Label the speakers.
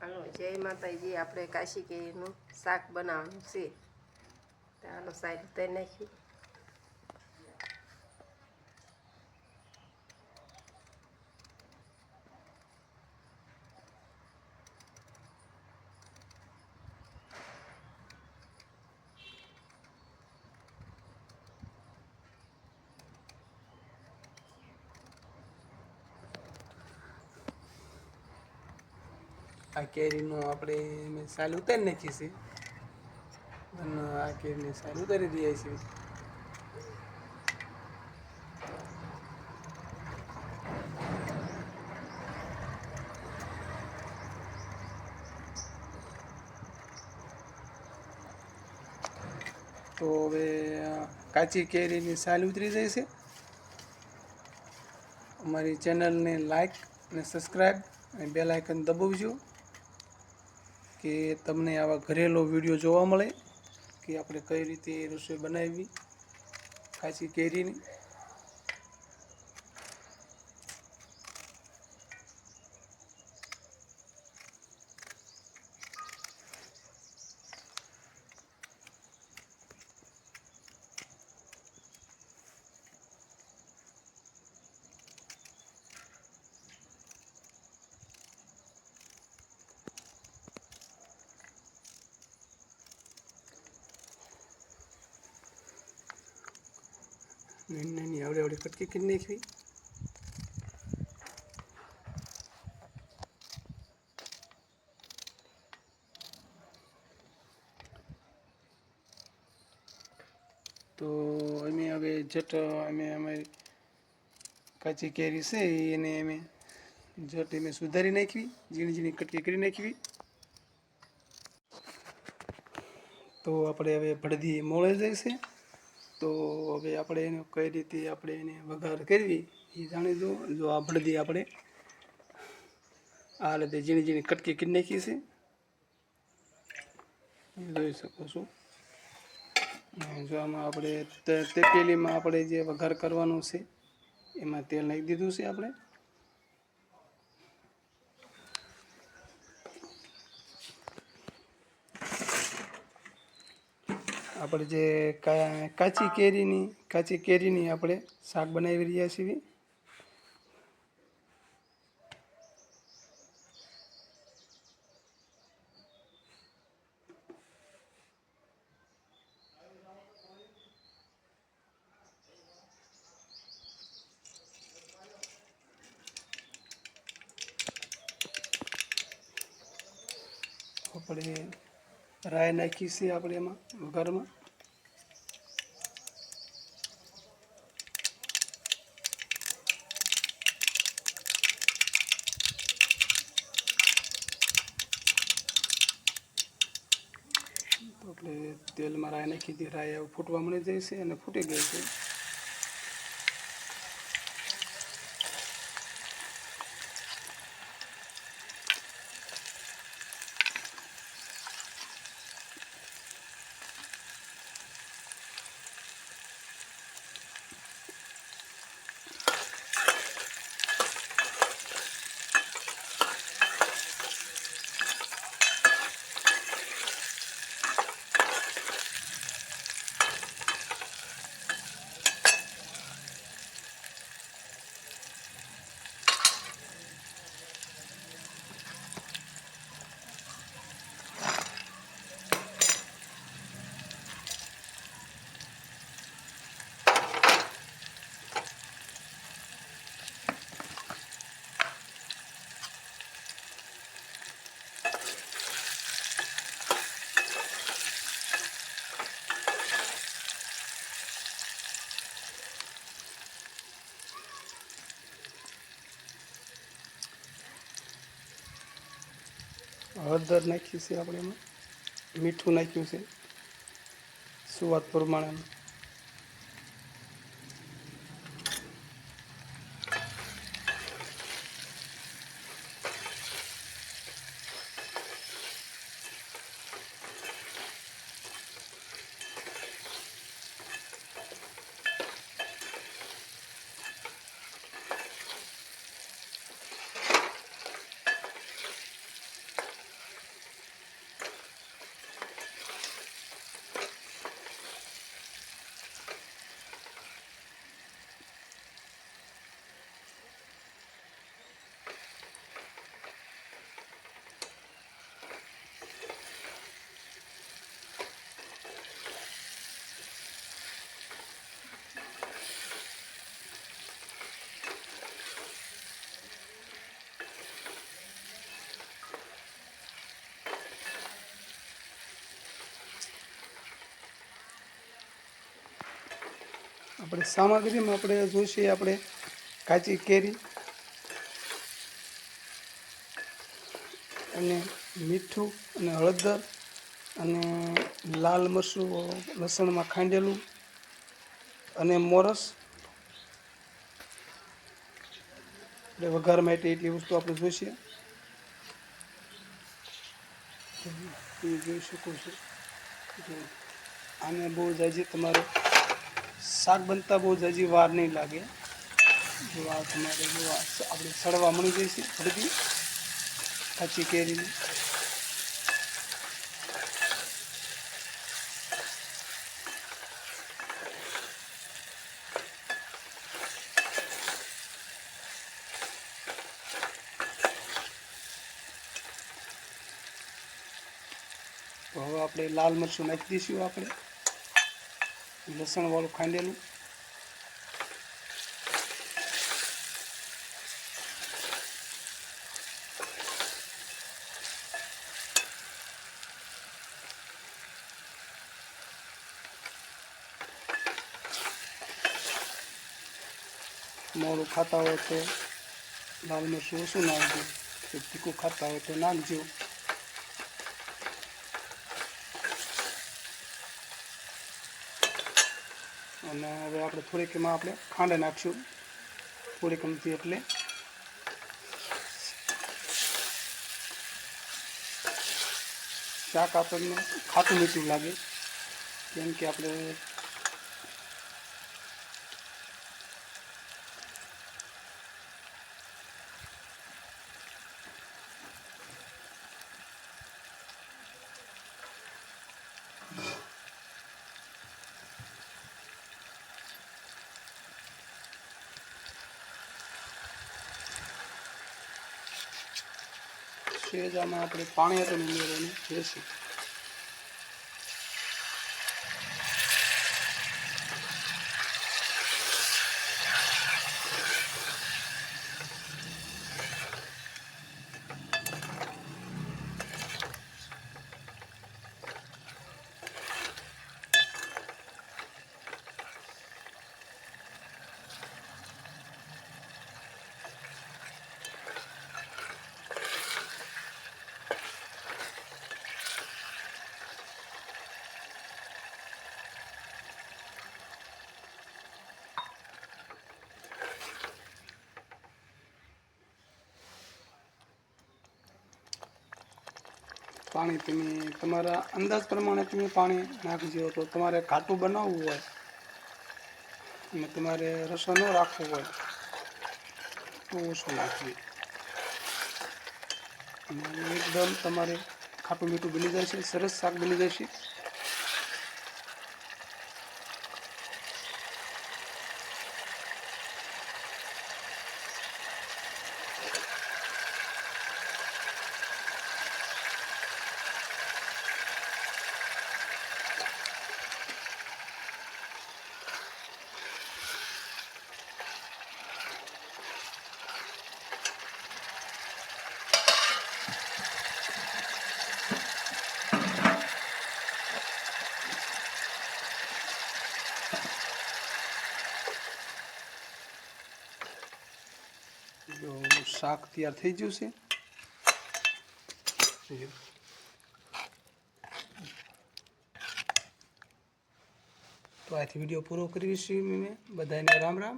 Speaker 1: હાલો જય માતાજી। આપણે કાશી કેરીનું શાક બનાવવાનું છે। ચાલો સાઈડ ઉતારી નાખી।
Speaker 2: આ કેરીનું આપણે સાલ ઉતારી નાખી છે અને આ કેરીની સાલ ઉતારી રહ્યા છીએ। તો હવે કાચી કેરીની સાલ ઉતરી જાય છે। અમારી ચેનલને લાઈક અને સબસ્ક્રાઈબ અને બેલ આઇકન દબાવજો કે તમને આવા ઘરેલો વિડીયો જોવા મળે કે આપણે કઈ રીતે રસોઈ બનાવવી કાચી કેરીની। નાની નાની આવડે આવડે કટકી કરી નાખવી। તો અમે હવે જટ અમે અમારી કાચી કેરી છે એને અમે જટ અમે સુધારી નાખવી, ઝીણી ઝીણી કટકી કરી નાખવી। તો આપણે હવે ભડદી મોળાઈ જાય છે। તો હવે આપણે એને કઈ રીતે આપણે એને વઘાર કરવી એ જાણી દો। જો આ ભડદી આપણે આ રીતે ઝીણી ઝીણી કટકી કરી નાખી છે, જોઈ શકો છો। જો આમાં આપણે તપેલીમાં આપણે જે વઘાર કરવાનું છે એમાં તેલ નાખી દીધું છે। આપણે જે કાચી કેરીની આપણે શાક બનાવી રહ્યા છીએ। આપણે રાઈ નાખી છે આપણે એમાં વઘારમાં। આપણે તેલમાં રાઈ નાખી હતી, રાઈ ફૂટવા મળી જાય છે અને ફૂટી ગઈ છે। હળદર નાખી છે આપણે એમાં, મીઠું નાખ્યું છે સ્વાદ પ્રમાણે। આપણે સામગ્રીમાં આપણે જોઈશે આપણે કાચી કેરી અને મીઠું અને હળદર અને લાલ મરચું લસણમાં ખાંડેલું અને મોરસ. એટલે વઘાર માટે એટલી વસ્તુ આપણે જોઈશે. તમે જોઈ શકો છો. આને બહુ જાજી તમારે શાક બનતા બહુ જાજી વાર નહીં લાગે. જો આ તમારે જો આપણે સડવા મળી જઈશે બધી કાચી કેરીની. તો હવે આપણે લાલ મરચું નાખી દઈશું. આપણે લસણવાળું ખાંડેલું મોડું ખાતા હોય તો લાલ મરચું ઓછું નાખજો, તીખું ખાતા હોય તો નાખજો. અને હવે આપણે થોડીક એમાં આપણે ખાંડ નાખીશું, થોડીક અમથી, એટલે શાક આપણને ખાટું મીઠું લાગે. કેમ કે આપણે સેજામાં આપણે પાણી હતું ઉમેરવાનું રહેશે. પાણી તમે તમારા અંદાજ પ્રમાણે તમે પાણી નાખજો. તો તમારે ઘાટું બનાવવું હોય અને તમારે રસો ન રાખવો હોય તો ઓછું નાખજો. અને એકદમ તમારે ખાટું મીઠું બની જાય છે, સરસ શાક બની જાય છે. જો શાક તૈયાર થઈ ગયું છે. તો આથી વિડીયો પૂરો કરીશું. મેં બધાને રામ રામ.